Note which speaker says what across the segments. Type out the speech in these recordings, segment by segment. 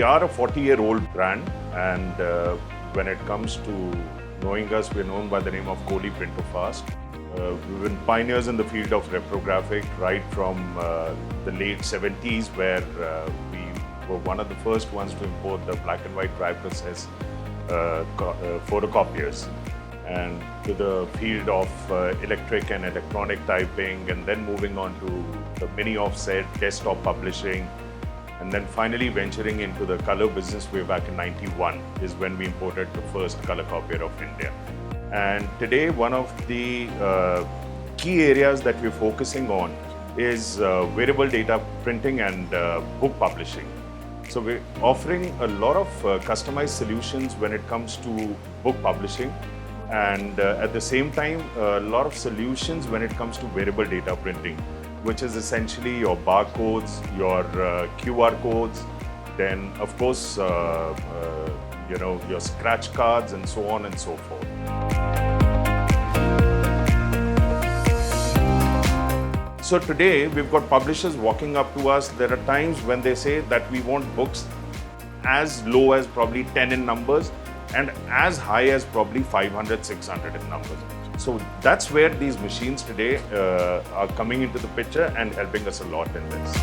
Speaker 1: are a 40-year-old brand, and when it comes to knowing us, we're known by the name of Kohli Printofast. We've been pioneers in the field of reprographic right from the late 70s, where we were one of the first ones to import the black and white dry process photocopiers, and to the field of electric and electronic typing, and then moving on to the mini offset desktop publishing, and then finally venturing into the color business way back in '91 is when we imported the first color copier of India. And today, one of the key areas that we're focusing on is wearable data printing and book publishing. So we're offering a lot of customized solutions when it comes to book publishing, and at the same time, a lot of solutions when it comes to wearable data printing, which is essentially your barcodes, your QR codes, then of course, your scratch cards and so on and so forth. So today, we've got publishers walking up to us. There are times when they say that we want books as low as probably 10 in numbers and as high as probably 500, 600 in numbers. So that's where these machines today are coming into the picture and helping us a lot in this.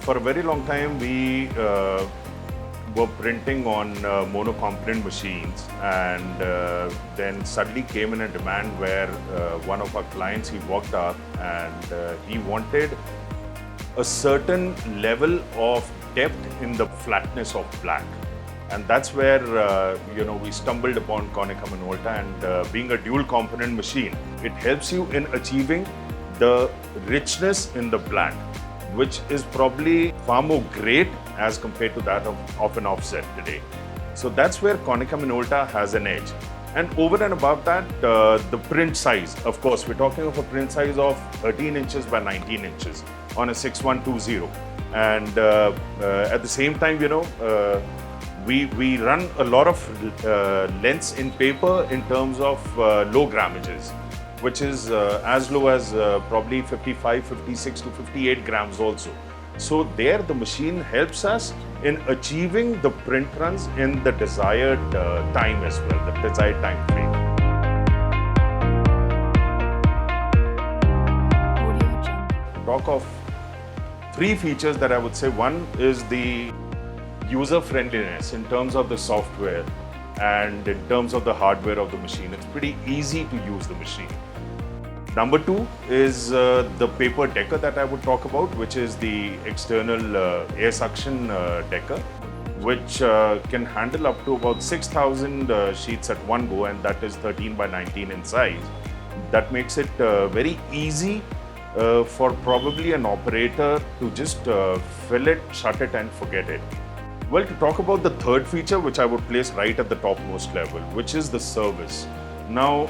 Speaker 1: For a very long time, we were printing on monocomponent machines, and then suddenly came in a demand where one of our clients, he walked up and he wanted a certain level of depth in the flatness of black. And that's where we stumbled upon Konica Minolta, and being a dual component machine, it helps you in achieving the richness in the black, which is probably far more great as compared to that of an offset today. So that's where Konica Minolta has an edge. And over and above that, the print size, of course, we're talking of a print size of 13 inches by 19 inches on a 6120. And at the same time, we run a lot of lengths in paper in terms of low grammages, which is as low as probably 55, 56 to 58 grams also. So there the machine helps us in achieving the print runs in the desired time as well, the desired time frame. Talk of three features that I would say. One is the user friendliness in terms of the software and in terms of the hardware of the machine. It's pretty easy to use the machine. Number two is the paper decker that I would talk about, which is the external air suction decker, which can handle up to about 6,000 sheets at one go, and that is 13 by 19 in size. That makes it very easy for probably an operator to just fill it, shut it and forget it. Well, to talk about the third feature, which I would place right at the topmost level, which is the service. Now,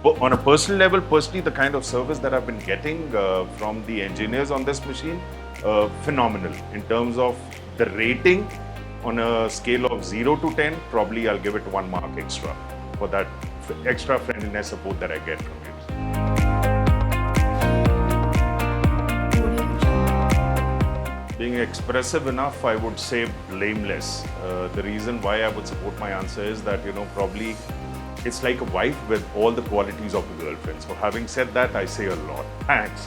Speaker 1: on a personal level, the kind of service that I've been getting from the engineers on this machine, phenomenal. In terms of the rating, on a scale of 0 to 10, probably I'll give it 1 mark extra for that extra friendliness support that I get from you. Being expressive enough, I would say blameless. The reason why I would support my answer is that, probably it's like a wife with all the qualities of a girlfriend. So having said that, I say a lot. Thanks.